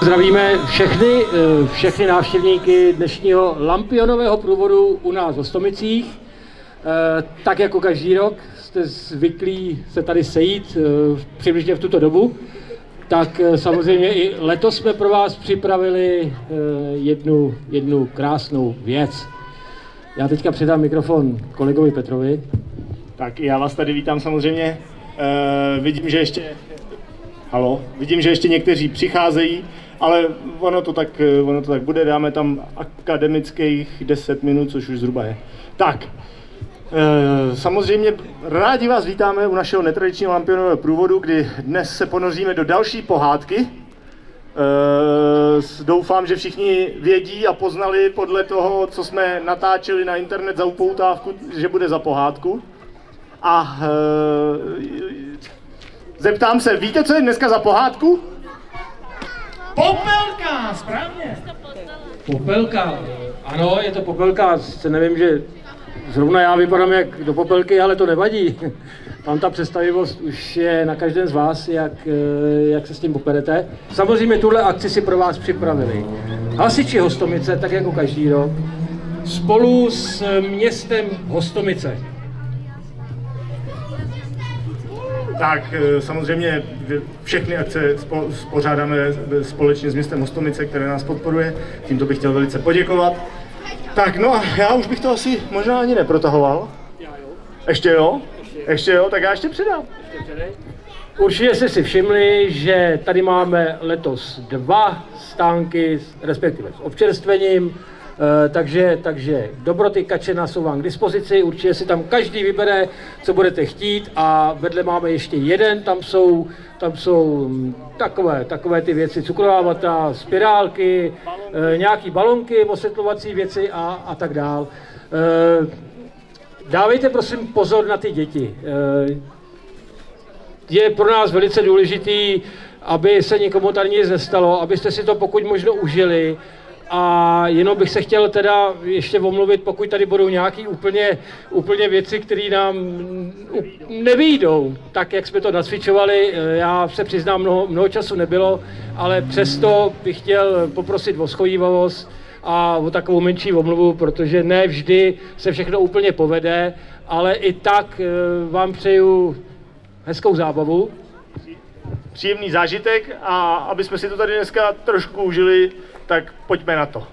Zdravíme všechny návštěvníky dnešního lampionového průvodu u nás v Hostomicích. Tak jako každý rok jste zvyklí se tady sejít přibližně v tuto dobu, tak samozřejmě i letos jsme pro vás připravili jednu krásnou věc. Já teďka předám mikrofon kolegovi Petrovi. Tak já vás tady vítám samozřejmě. Vidím, že ještě někteří přicházejí, ale ono to tak bude, dáme tam akademických 10 minut, což už zhruba je. Tak, samozřejmě rádi vás vítáme u našeho netradičního lampionového průvodu, kdy dnes se ponoříme do další pohádky. Doufám, že všichni vědí a poznali podle toho, co jsme natáčeli na internet za upoutávku, že bude za pohádku. A zeptám se, víte, co je dneska za pohádku? Popelka, správně. Popelka, ano, je to Popelka, nevím, že zrovna já vypadám jak do Popelky, ale to nevadí. Tam ta představivost už je na každém z vás, jak se s tím poperete. Samozřejmě tuhle akci si pro vás připravili Hasiči Hostomice, tak jako každý rok, spolu s městem Hostomice. Tak samozřejmě všechny akce pořádáme společně s městem Hostomice, které nás podporuje. Tímto bych chtěl velice poděkovat. Tak no a já už bych to asi možná ani neprotahoval. Ještě jo? Ještě jo? Tak já ještě předám. Určitě jste si všimli, že tady máme letos 2 stánky, respektive s občerstvením, takže dobroty Kačena jsou vám k dispozici, určitě si tam každý vybere, co budete chtít, a vedle máme ještě jeden, tam jsou takové ty věci, cukrová vata, spirálky, nějaký balonky, osvětlovací věci a tak dál. Dávejte prosím pozor na ty děti. Je pro nás velice důležitý, aby se nikomu tady nic nestalo, abyste si to pokud možno užili. A jenom bych se chtěl teda ještě omluvit, pokud tady budou nějaké úplně věci, které nám nevyjdou, tak jak jsme to nacvičovali. Já se přiznám, mnoho času nebylo, ale přesto bych chtěl poprosit o shovívavost a o takovou menší omluvu, protože ne vždy se všechno úplně povede, ale i tak vám přeju hezkou zábavu. Příjemný zážitek, a aby jsme si to tady dneska trošku užili, tak pojďme na to.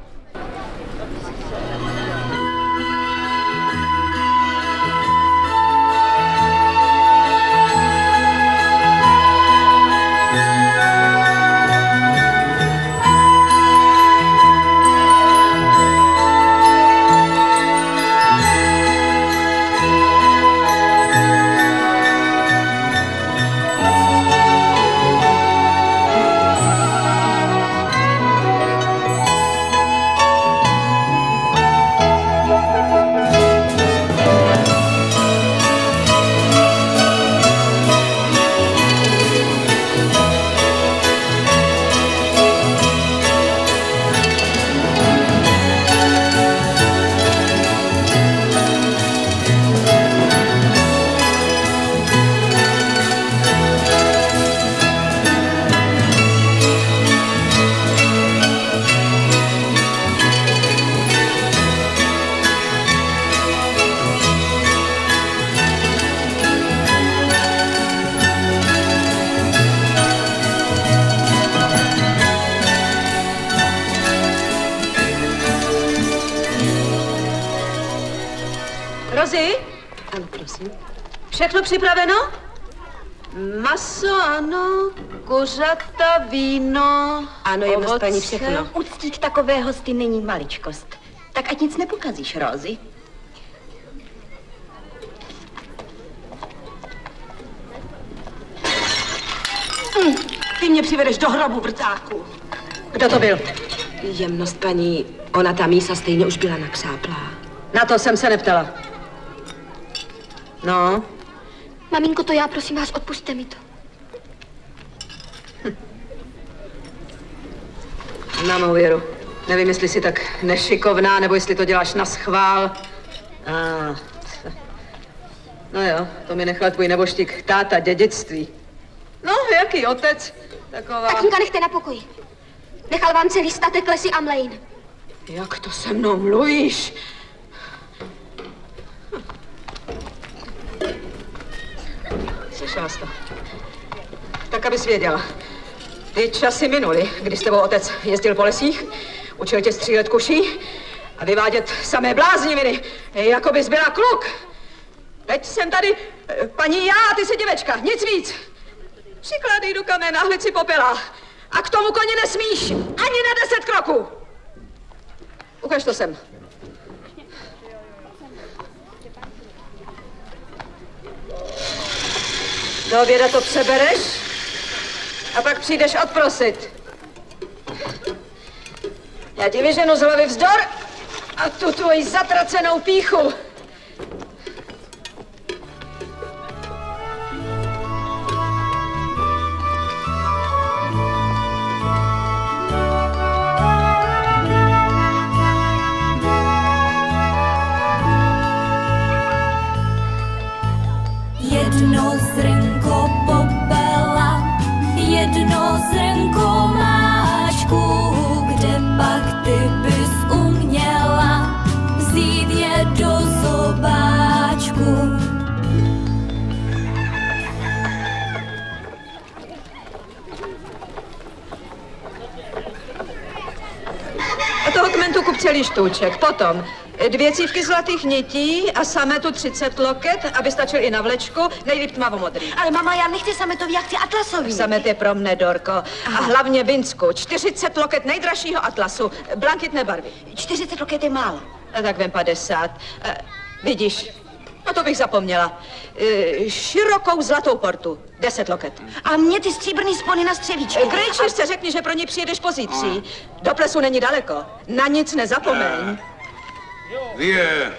Rozi? Ano, prosím. Všechno připraveno? Maso, ano, kuřata, víno, Ano, jemnost ovoce. paní, všechno. Uctít takové hosty není maličkost. Tak ať nic nepokazíš, Rozi. Ty mě přivedeš do hrobu, vrtáku. Kdo to byl? Jemnost paní, ona ta mísa stejně už byla nakřáplá. Na to jsem se neptala. No? Maminko, to já, prosím vás, odpusťte mi to. Na mou věru. Nevím, jestli jsi tak nešikovná, nebo jestli to děláš na schvál. No jo, to mi nechal tvůj neboštík táta dědictví. No, jaký otec? Taková... Tatínka nechte na pokoji. Nechal vám celý statek, lesy a mlejn. Jak to se mnou mluvíš? Slyšela jsi to? Tak, abys věděla. Ty časy minuly, kdy s tebou otec jezdil po lesích, učil tě střílet kuší a vyvádět samé blázniviny, jako bys byla kluk. Teď jsem tady, paní já, a ty jsi děvečka, nic víc. Přikládej do kamena, hled si popela. A k tomu koni nesmíš ani na 10 kroků. Ukaž to sem. Do oběda to přebereš a pak přijdeš odprosit. Já ti vyženu z hlavy vzdor a tu tvoji zatracenou pýchu. Jedno zrnko popela, jedno zrnko máčku, kde pak ty bys uměla vzít je do zobáčku. A toho kmentu kup celý štůček. Potom 2 cívky zlatých nití a sametu 30 loket, aby stačil i na vlečku, nejlíp tmavomodrý. Ale mama, já nechci sametový, já chci atlasový. Samet je pro mne, Dorko. A hlavně Vinsku, 40 loket nejdražšího atlasu, blankitné barvy. 40 loket je málo. A tak vem 50. Vidíš, no to bych zapomněla. Širokou zlatou portu, 10 loket. A mě ty stříbrný spony na střevíčku. Grejčířce řekni, že pro ní přijedeš pozítří. Do plesu není daleko. Na nic nezapomeň. Je.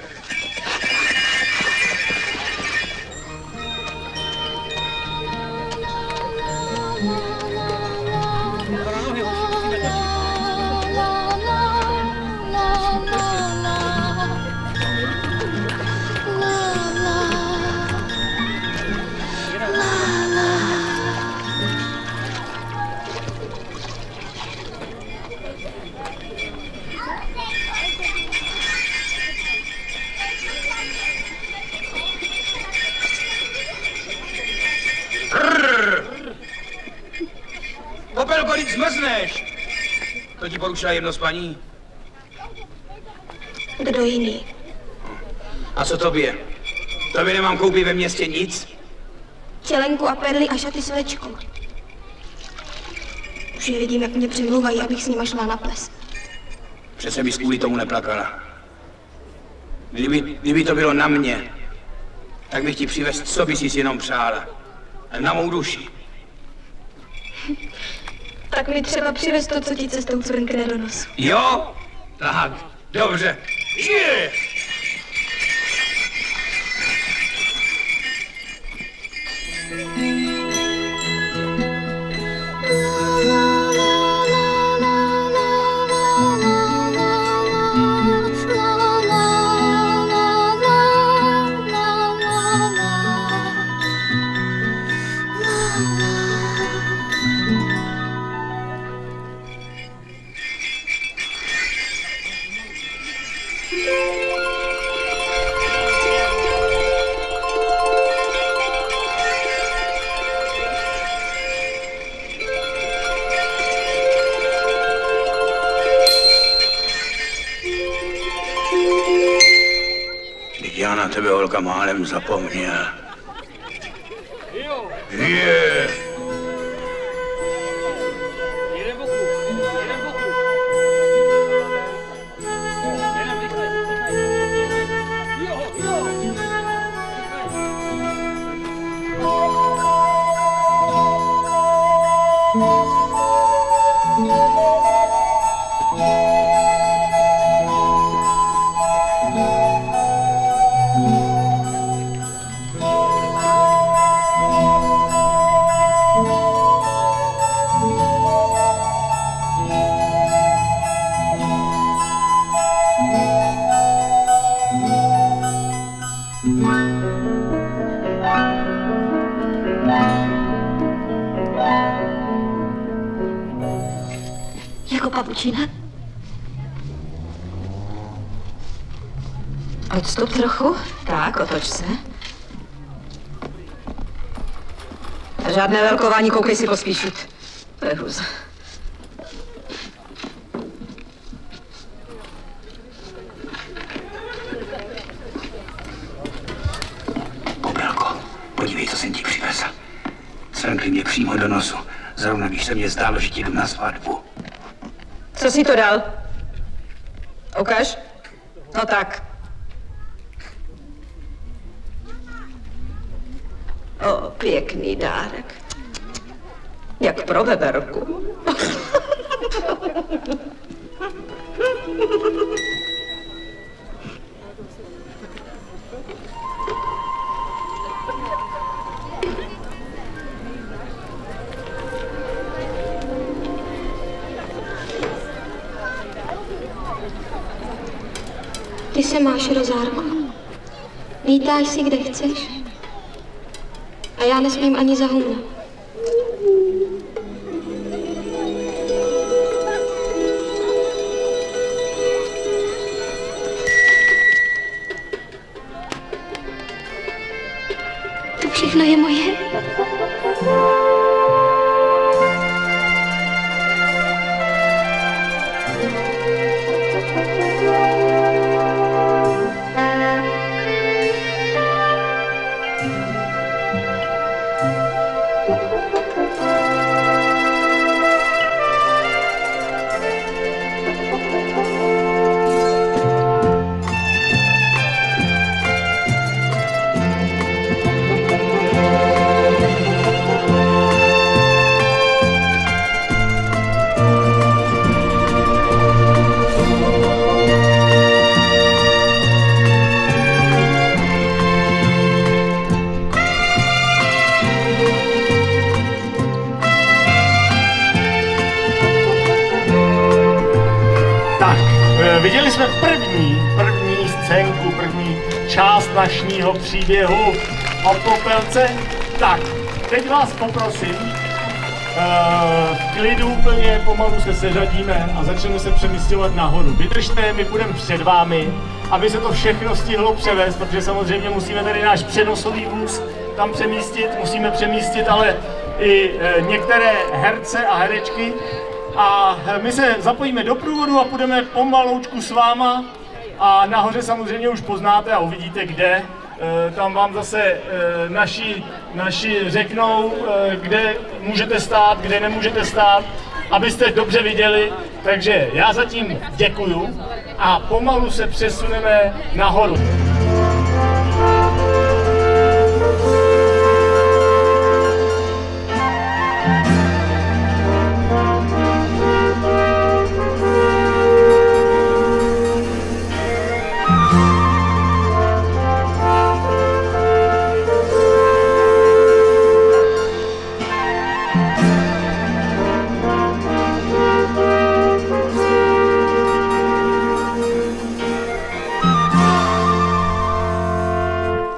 Popelko, když zmrzneš! To ti porušila jemnost paní? Kdo jiný? A co tobě? Tobě nemám koupit ve městě nic? Čelenku a perly a šaty s vlečkou. Už je vidím, jak mě přimlouvají, abych s nima šla na ples. Přece bys kvůli tomu neplakala. Kdyby to bylo na mě, tak bych ti přivez, co bys jsi jenom přála. Na mou duši. Tak mi třeba přivez to, co ti cestou cvrnkne do nosu. Jo? Tak, dobře. Žije! Já na tebe, holka, málem zapomněl. Je. pavučina. Odstup trochu. Tak, otoč se. A žádné velkování, koukej si pospíšit. To je hruza. Popelko, podívej, co jsem ti přivezl. Srnkli mě přímo do nosu. Zrovna když se mě zdálo, že ti jdu na svatbu. Co jsi to dal? Ukaž? No tak. O, pěkný dárek. Jak pro veverku. Ty se máš, Rozárko. Lítáš si, kde chceš. A já nesmím ani za humna. To všechno je moje. Viděli jsme první scénku, první část našního příběhu o Popelce. Tak, teď vás poprosím, v klidu úplně pomalu se seřadíme a začneme se přemístěvat nahoru. Vydržte, my půjdeme před vámi, aby se to všechno stihlo převést, protože samozřejmě musíme tady náš přenosový vůz tam přemístit, musíme přemístit ale i některé herce a herečky. A my se zapojíme do průvodu a půjdeme pomaloučku s váma a nahoře samozřejmě už poznáte a uvidíte kde. Tam vám zase naši řeknou, kde můžete stát, kde nemůžete stát, abyste dobře viděli. Takže já zatím děkuju a pomalu se přesuneme nahoru.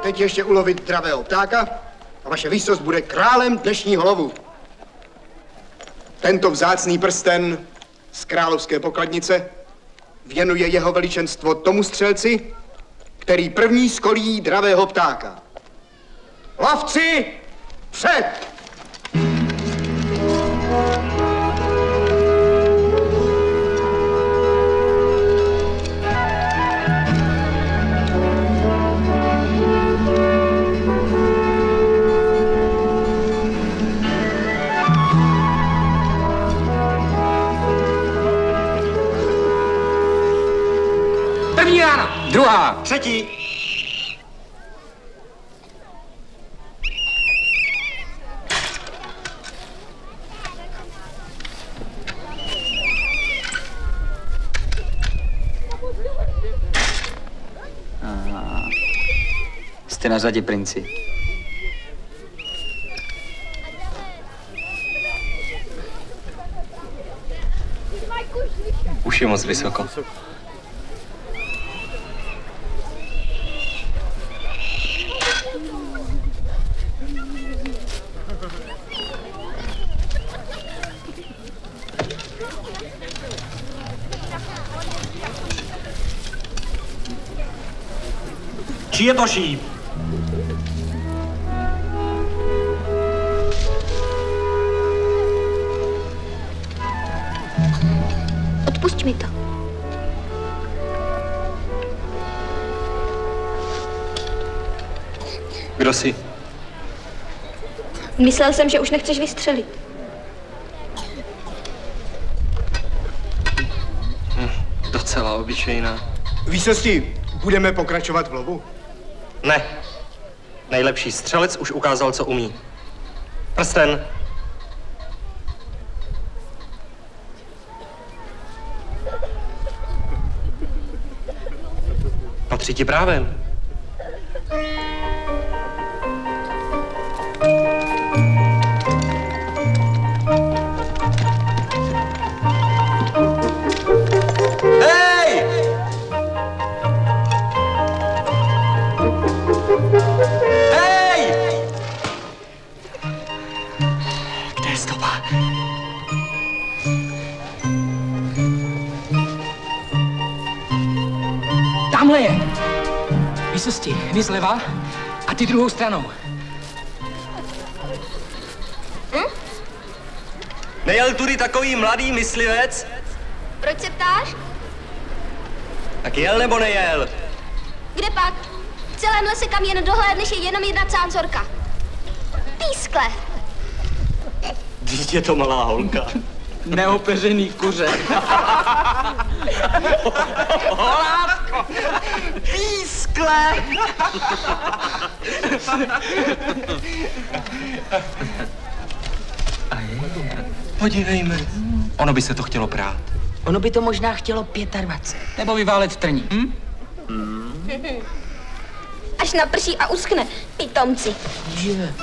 Teď ještě ulovit dravého ptáka a vaše výsost bude králem dnešního lovu. Tento vzácný prsten z královské pokladnice věnuje jeho veličenstvo tomu střelci, který první skolí dravého ptáka. Lovci, před! První rána, druhá, Třetí. Jste na řadě, princi. Už je moc vysoko. Čí je to šíp? Odpusť mi to. Kdo jsi? Myslel jsem, že už nechceš vystřelit. Docela obyčejná. Výsosti, budeme pokračovat v lovu? Ne. Nejlepší střelec už ukázal, co umí. Prsten. Patří ti právem. Hej! Hej! Kde je stopa? Tamhle je. Výsosti, my zleva a ty druhou stranou. Nejel tudy takový mladý myslivec? Proč se ptáš? Tak jel nebo nejel? Kde pak? V celém lese, kam jen dohlédneš, je jenom jedna cácorka. Pískle. Vždyť je to malá holka. Neopeřený kuře. Holátko! Pískle! Podívejme. Ono by se to chtělo prát. Ono by to možná chtělo 25. Nebo vyválet trní. Až naprší a uschne, pitomci. Je.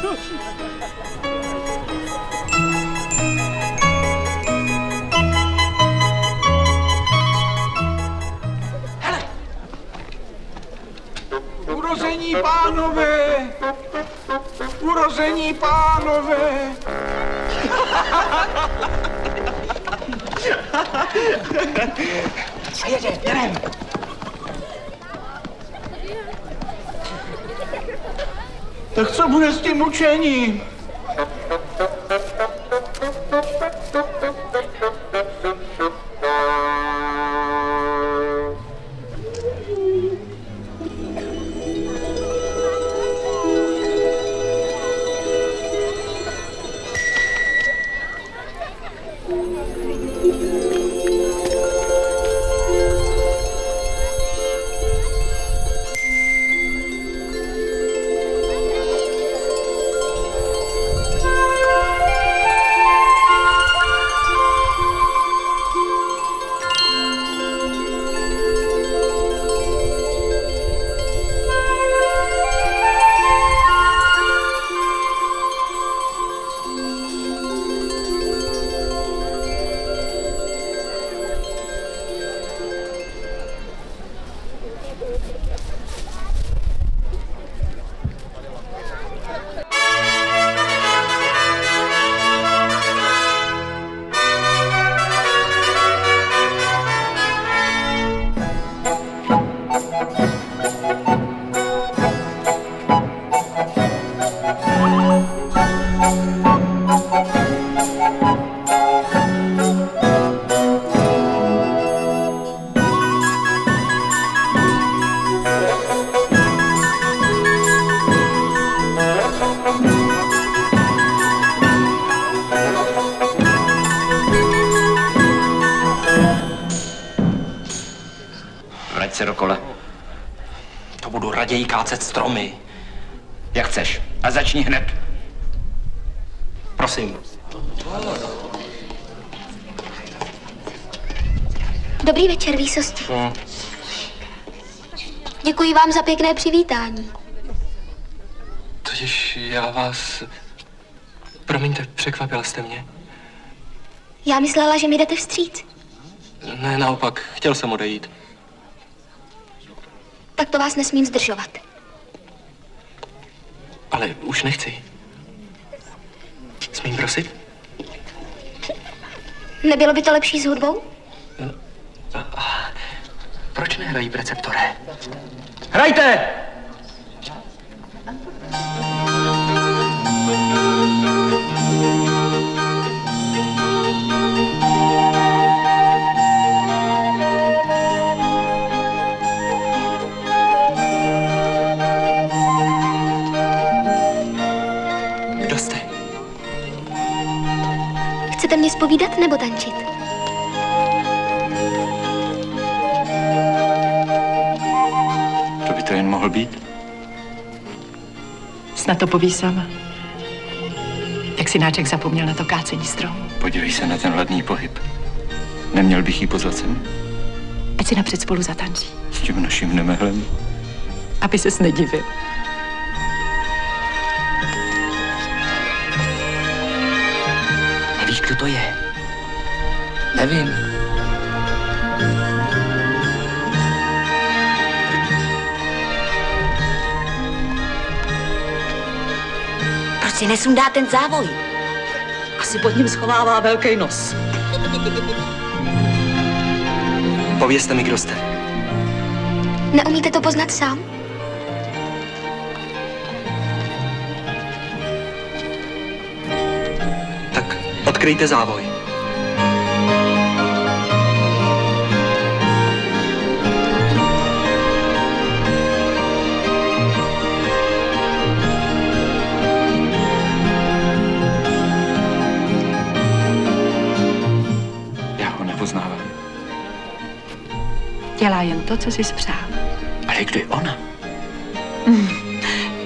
Urození pánové! Urození pánové! A jedem. Tak co bude s tím mučením? Vrať se do kole. To budu raději kácet stromy. Jak chceš. A začni hned. Prosím. Dobrý večer, výsosti. Děkuji vám za pěkné přivítání. Totiž já vás... Promiňte, překvapila jste mě. Já myslela, že mi jdete vstříc. Ne, naopak, chtěl jsem odejít. Tak to vás nesmím zdržovat. Ale už nechci. Smím prosit? Nebylo by to lepší s hudbou? Proč nehrají preceptore? Hrajte! Kdo jste? Chcete mě zpovídat nebo tančit? Kdo by to jen mohl být? Snad to poví sama. Jak synáček zapomněl na to kácení stromu. Podívej se na ten ladný pohyb. Neměl bych jí pozvat sem? Ať si napřed spolu zatančí. S tím naším nemehlem. Aby ses nedivil. Nevíš, kdo to je? Nevím. Proč si nesundá ten závoj? Asi pod ním schovává velký nos. Povězte mi, kdo jste. Neumíte to poznat sám? Tak odkryjte závoj. Dělá jen to, co jsi spřál. Ale kdo je ona?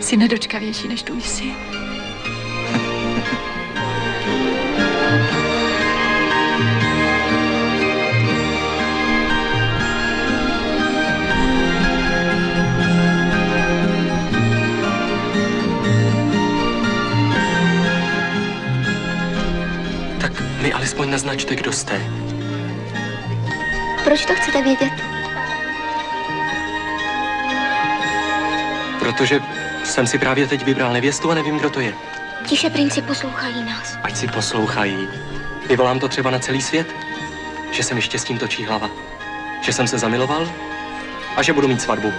Jsi nedočkavější než tvůj syn. Tak mi alespoň naznačte, kdo jste. Proč to chcete vědět? Protože jsem si právě teď vybral nevěstu a nevím, kdo to je. Tiše, princi, poslouchají nás. Ať si poslouchají. Vyvolám to třeba na celý svět, že se mi štěstím točí hlava. Že jsem se zamiloval a že budu mít svatbu.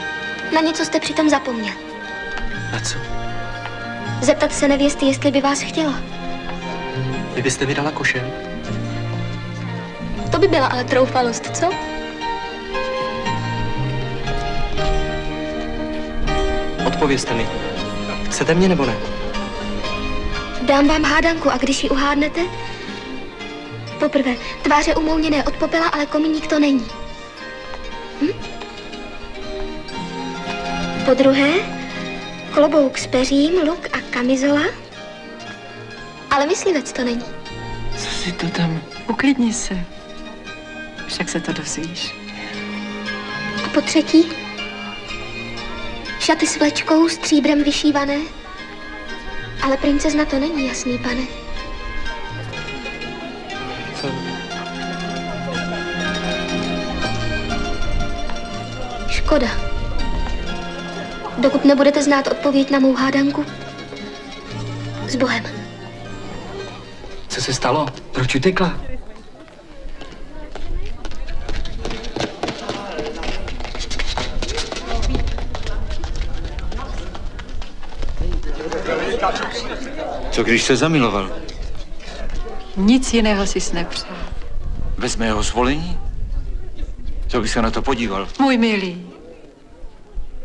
Na něco jste přitom zapomněl. Na co? Zeptat se nevěsty, jestli by vás chtěla. Vy byste mi dala košem? To by byla ale troufalost, co? Odpovězte mi. Chcete mě nebo ne? Dám vám hádanku a když ji uhádnete... Poprvé, tváře umouněné od popela, ale komíník to není. Po druhé, klobouk s peřím, luk a kamizola. Ale myslivec to není. Co si to tam? Uklidni se. Však se to dozvíš. A po třetí, šaty s vlečkou, stříbrem vyšívané. Ale princezna to není, jasný pane. Co? Škoda. Dokud nebudete znát odpověď na mou hádanku, s Bohem. Co se stalo? Proč utekla? Co když se zamiloval? Nic jiného jsi nepřál. Bez mého svolení? Co by se na to podíval? Můj milý,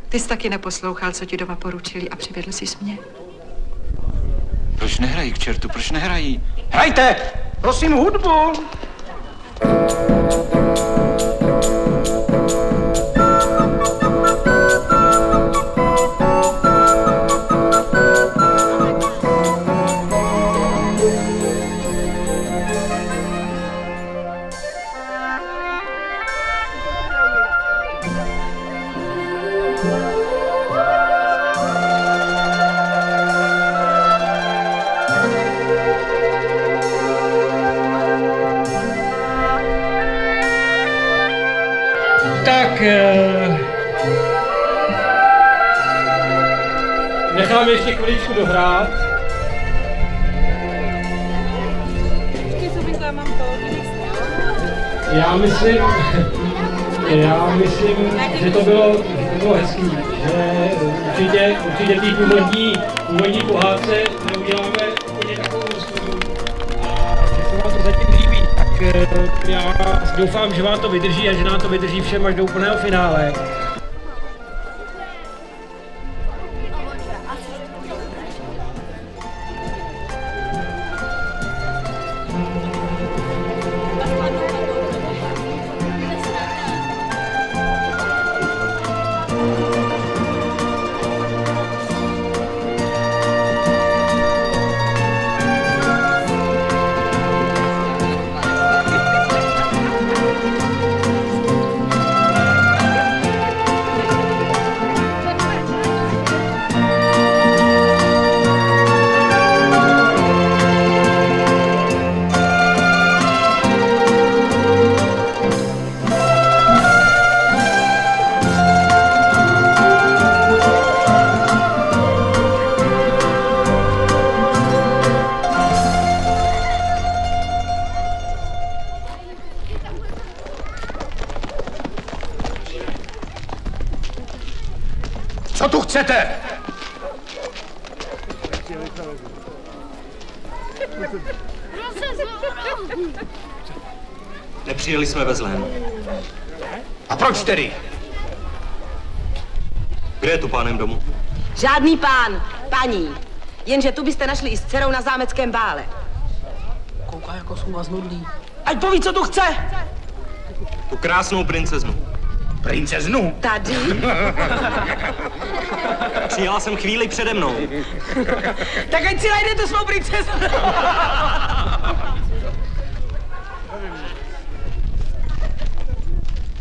ty jsi taky neposlouchal, co ti doma poručili a přivedl jsi mě. Proč nehrají k čertu? Proč nehrají? Hrajte! Prosím, hudbu! Necháme ještě chviličku dohrát. Já myslím, že to bylo hezký, že určitě té původní pohádce neuděláme úplně takovou studu a že se vám to zatím líbí, tak já doufám, že vám to vydrží a že nám to vydrží všem až do úplného finále. chcete? Nepřijeli jsme ve zlém. A proč tedy? Kde je tu pánem domu? Žádný pán, paní. Jenže tu byste našli i s dcerou na zámeckém bále. Kouká, jako jsou vás nudlí. Ať poví, co tu chce. Tu krásnou princeznu. Princeznu? Tady. Přijela jsem chvíli přede mnou. Tak ať si najde tu svou princeznu.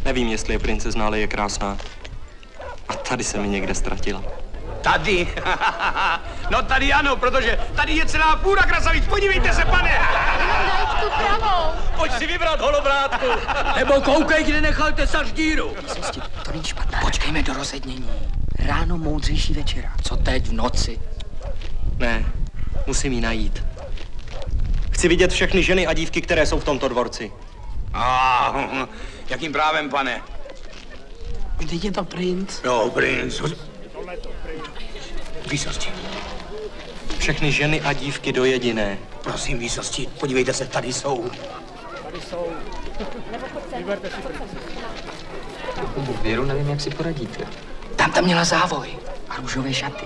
Nevím, jestli je princezna, ale je krásná. A tady se mi někde ztratila. Tady? No tady ano, protože tady je celá půda krasavic. Podívejte se, pane! Daj tu pravou. Pojď si vybrat, holobrátku. Nebo koukej, kde nechal tesař díru. Výsosti, to není špatné. Počkejme do rozednění. Ráno moudřejší večera. Co teď v noci? Ne, musím jí najít. Chci vidět všechny ženy a dívky, které jsou v tomto dvorci. Jakým právem, pane? Kde je to princ? No, princ. Výsosti. Všechny ženy a dívky do jediné. Prosím, výsosti, podívejte se, tady jsou. Tady jsou. Vyberte si Věru, nevím, jak si poradíte. Tam měla závoj a růžové šaty.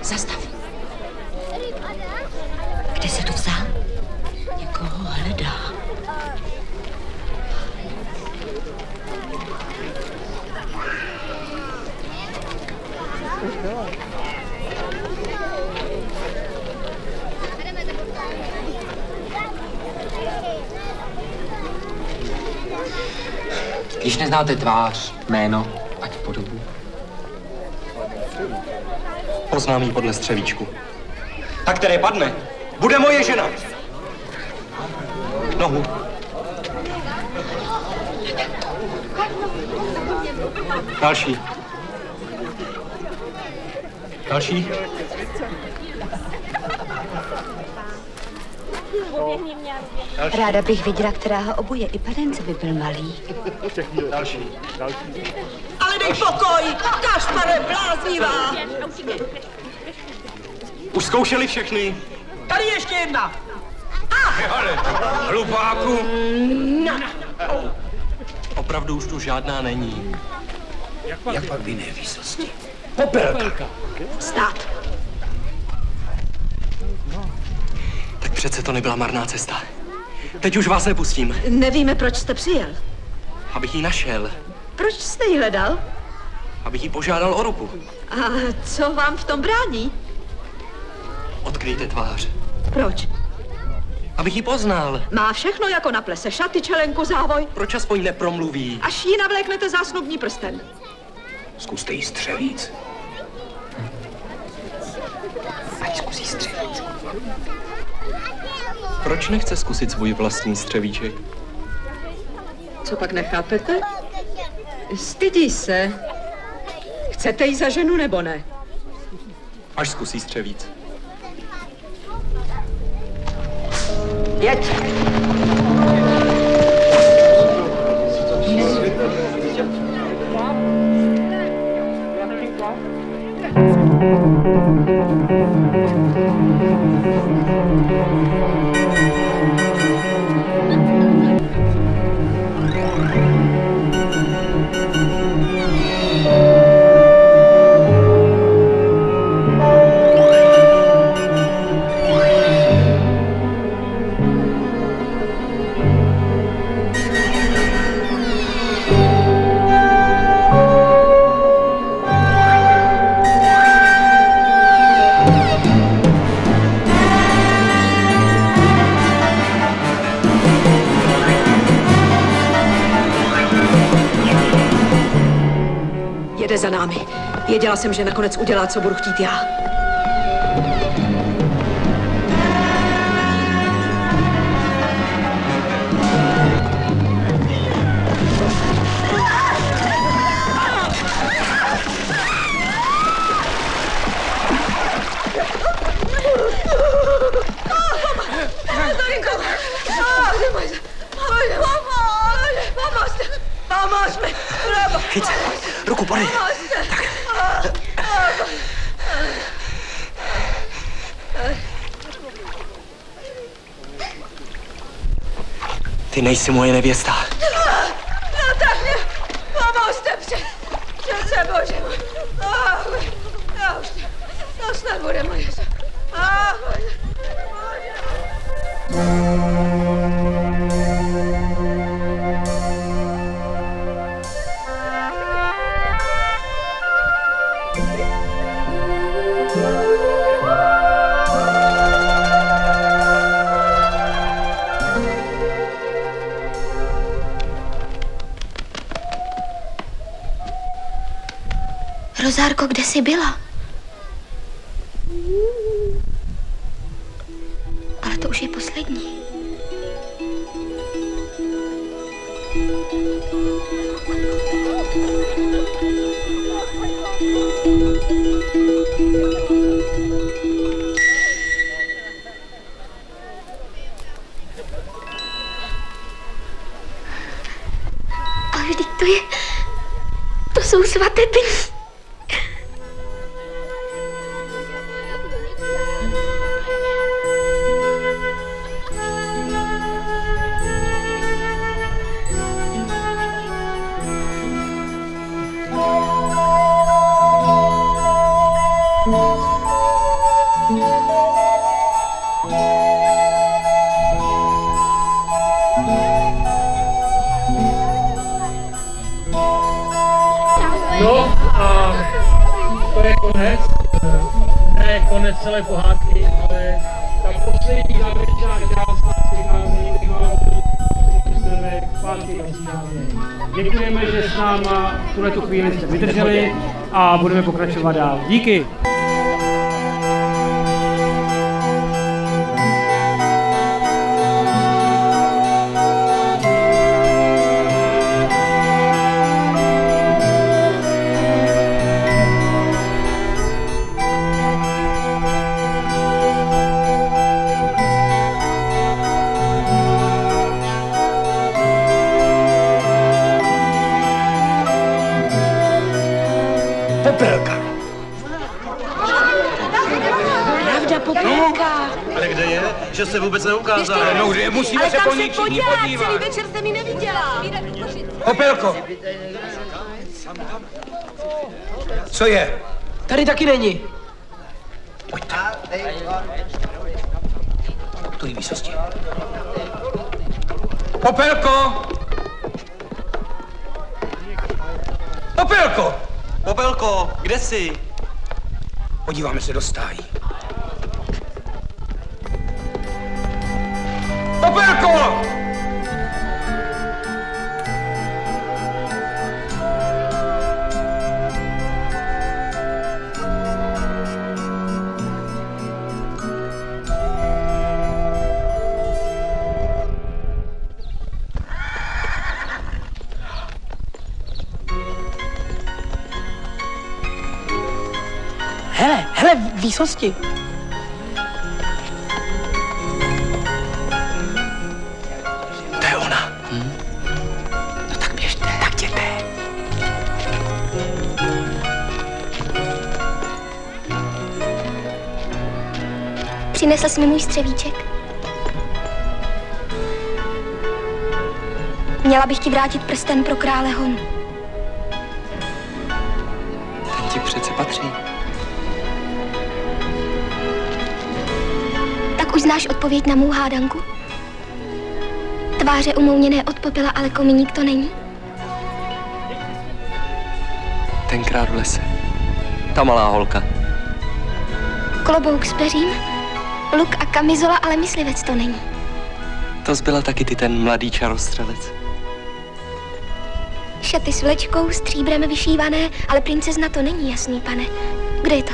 Zastav. Kde jsi to vzal? Někoho hledá. Když neznáte tvář, jméno, ať podobu. Poznám jí podle střevíčku. Ta, které padne, bude moje žena. Nohu. Další. Další. Ráda bych viděla, která ho obuje. I panence by byl malý. Další. Ale dej pokoj! Kašpare, bláznivá! Už zkoušeli všechny. Tady ještě jedna! Ale, hlupáku! Opravdu už tu žádná není. Jak pak by nevýsosti? Popelka. Stát! Tak přece to nebyla marná cesta. Teď už vás nepustím. Nevíme, proč jste přijel. Abych ji našel. Proč jste ji hledal? Abych ji požádal o ruku. A co vám v tom brání? Odkryjte tvář. Proč? Abych ji poznal. Má všechno jako na plese. Šaty, čelenku, závoj. Proč aspoň nepromluví? Až ji navléknete zásnubní prsten. Zkuste jí střevíc. Ať zkusí střevíc. Proč nechce zkusit svůj vlastní střevíček? Co pak nechápete? Stydí se. Chcete jí za ženu nebo ne? Až zkusí střevíc. Jeď! Jede za námi. Věděla jsem, že nakonec udělá, co budu chtít já. ruku, pojď. Ty nejsi moje nevěsta. No tak mě pomozte přece, bože můj. Já už to snad bude moje. Rozárko, kde jsi byla? Ale to už je poslední. Ale vždyť to jsou svatební. No a to je konec, ne konec celé pohádky, ale ta poslední závěrečná část přichází, dostaneme zpátky do Stříbrné. Děkujeme, že s náma v tuhletu chvíli jste vydrželi a budeme pokračovat dál. Díky! Popelka. Pravda, Popelka. Ale kde je? Že se vůbec neukázal. No kde je? Musíme se po ní všichni podívat. Celý večer jsem ji neviděla. Popelko. Co je? Tady taky není. Pojďte. Tudy výsosti. Popelko! Popelko! Popelko, kde jsi? Podíváme se do stájí. Popelko! Hele, výsosti. To je ona. No tak běžte. Tak jděte. Přinesl jsi mi můj střevíček? Měla bych ti vrátit prsten pro krále Honu. Ten ti přece patří. Tak už znáš odpověď na mou hádanku? Tváře umouněné od popela, ale kominík to není? Tenkrát v lese. Ta malá holka. Klobouk s peřím, luk a kamizola, ale myslivec to není. To zbyla taky ty, ten mladý čarostřelec. Šaty s vlečkou, stříbrem vyšívané, ale princezna to není, jasný pane. Kde je to?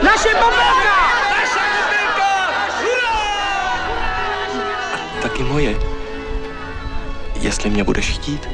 Naše Popelka! Taky moje. Jestli mě budeš chtít.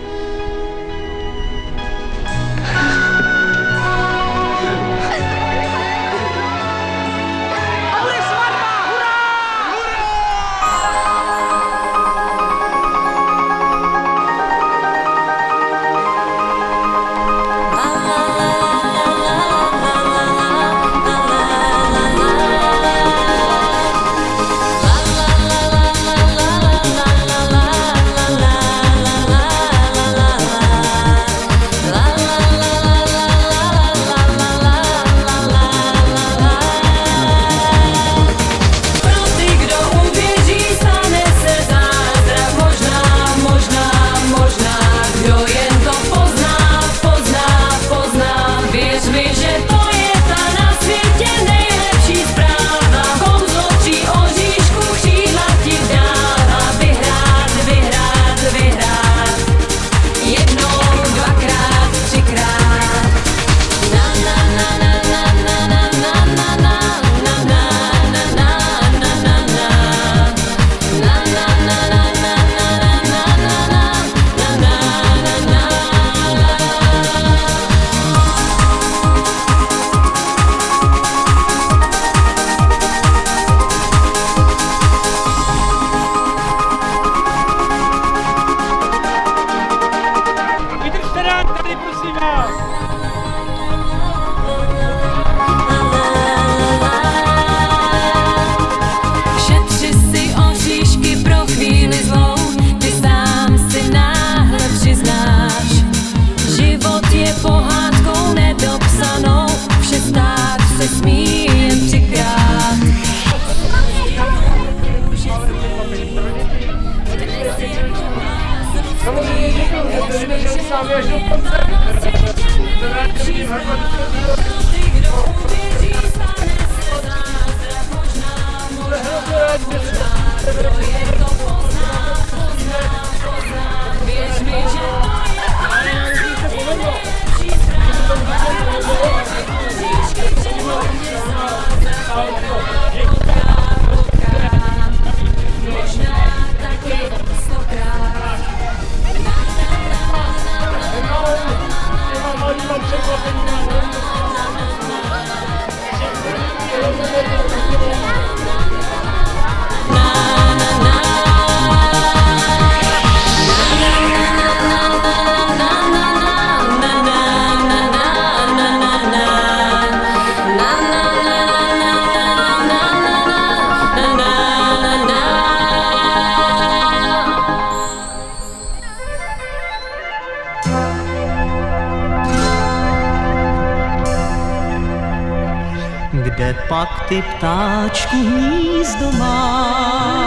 kde pak ty ptáčku hnízdo máš.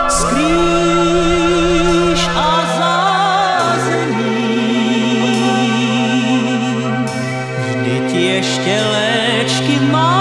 Skrýš a zázemí, vždyť ještě léčky máš.